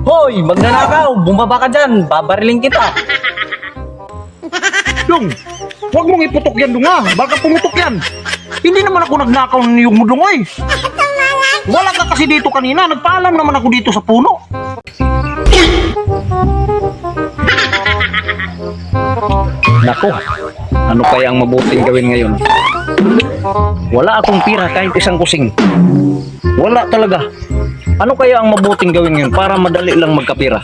Hoy, magnanakaw! Bumaba ka dyan! Babariling kita! Dong, huwag mong iputok yan, Dong, ha? Baka pumutok yan. Hindi naman ako nagnakaw ng niyog mo, Dong, eh. Wala ka kasi dito kanina. Nagpaalam naman ako dito sa puno. Nako, ano kaya ang mabuting gawin ngayon? Wala akong pira kahit isang kusing. Wala talaga. Ano kaya ang mabuting gawin ngayon para madali lang magkapira?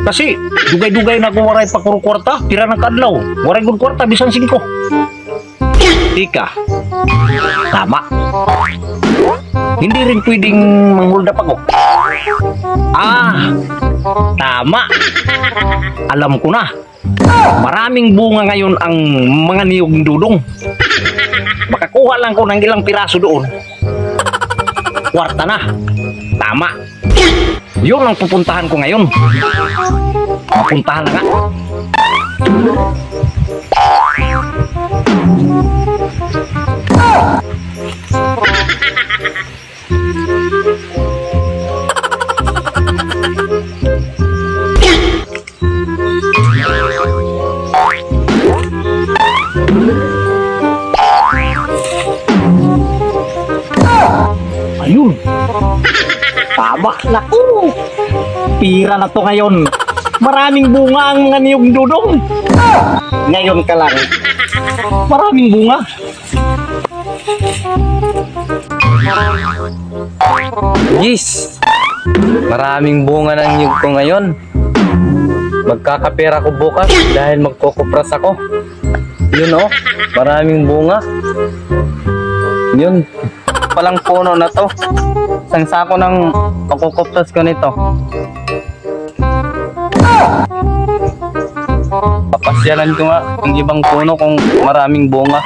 Kasi dugay-dugay na ako waray pa kuro kwarta, pira ng kadlaw. Waray gud kwarta bisan 5. Ika. Tama. Hindi rin pwedeng manghulda pa ko. Ah, tama. Alam ko na. Maraming bunga ngayon ang mga niyog ni Dudong. Makakuha lang ko ng ilang piraso doon. Kwarta na. Tama. Yun ang pupuntahan ko ngayon. Mapuntahan na nga. Ayun. Tama. Naku. Pira na to ngayon. Maraming bunga ang mga niyog ni Dudong. Ngayon ka lang. Maraming bunga. Yes. Maraming bunga ng niyog ko ngayon. Magkakapera ko bukas dahil magkukupras ako. Yun oh. Maraming bunga. Yun. Palang puno na to. Isang sako ng makukuptas ko nito. Papasyalan ko nga ang ibang puno kung maraming bunga.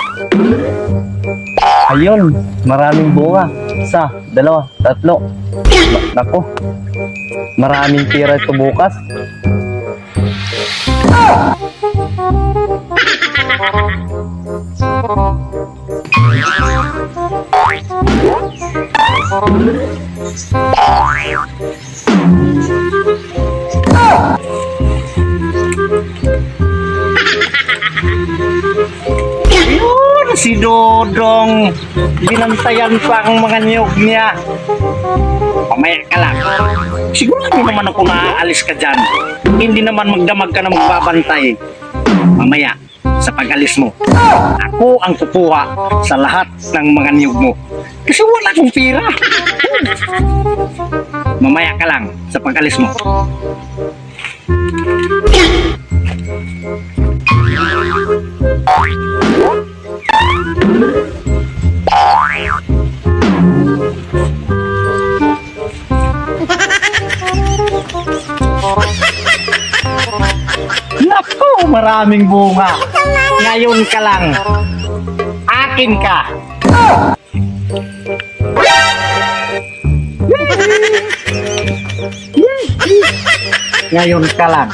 Ayun, maraming bunga. 1, 2, 3. Nako, maraming pira ito bukas. Ayun, si Dodong. Binantayan pa ang mga niyog niya. Pamaya ka lang. Siguro hindi naman ako naaalis ka dyan. Hindi naman magdamag ka na magbabantay. Mamaya, sa pag-alis mo, ako ang kukuha sa lahat ng mga niyog mo. Kasi wala akong pira. Mamaya ka lang sa pag-alis mo. Naku, maraming bunga. Ngayon ka lang. Akin ka. Ngayon ka lang.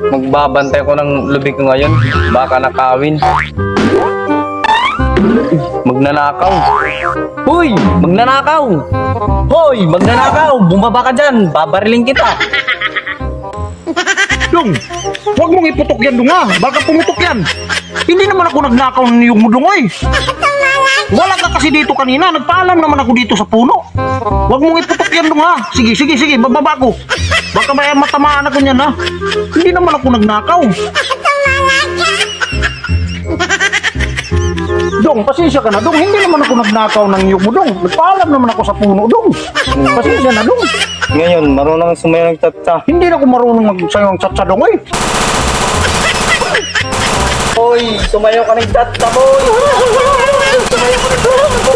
Magbabantay ko ng lubig ko ngayon. Baka nakawin. Magnanakaw. Hoy! Magnanakaw! Hoy! Magnanakaw! Bumaba ka dyan! Babariling kita! Dong, huwag mong iputok yan, Dong, ha? Baka pumutok yan. Hindi naman ako nagnakaw ng niyog mo, Dong, eh. Wala ka kasi dito kanina. Nagpaalam naman ako dito sa puno. Huwag mong iputok yan, Dong, ha? Sige, bababa ko. Baka may matamaan ako niyan, ha? Hindi naman ako nagnakaw. Dong, pasensya ka na, Dong. Hindi naman ako nagnakaw ng niyog mo, Dong. Nagpaalam naman ako sa puno, Dong. Pasensya na, Dong. Ngayon, marunong sumayaw ng tsa-tsa. Hindi na ako marunong magsayaw ng tsa-tsa, Dong, eh. Hoy! Sumayaw ka ng tsa-tsa, boy! Sumayaw ka ng tsa-tsa!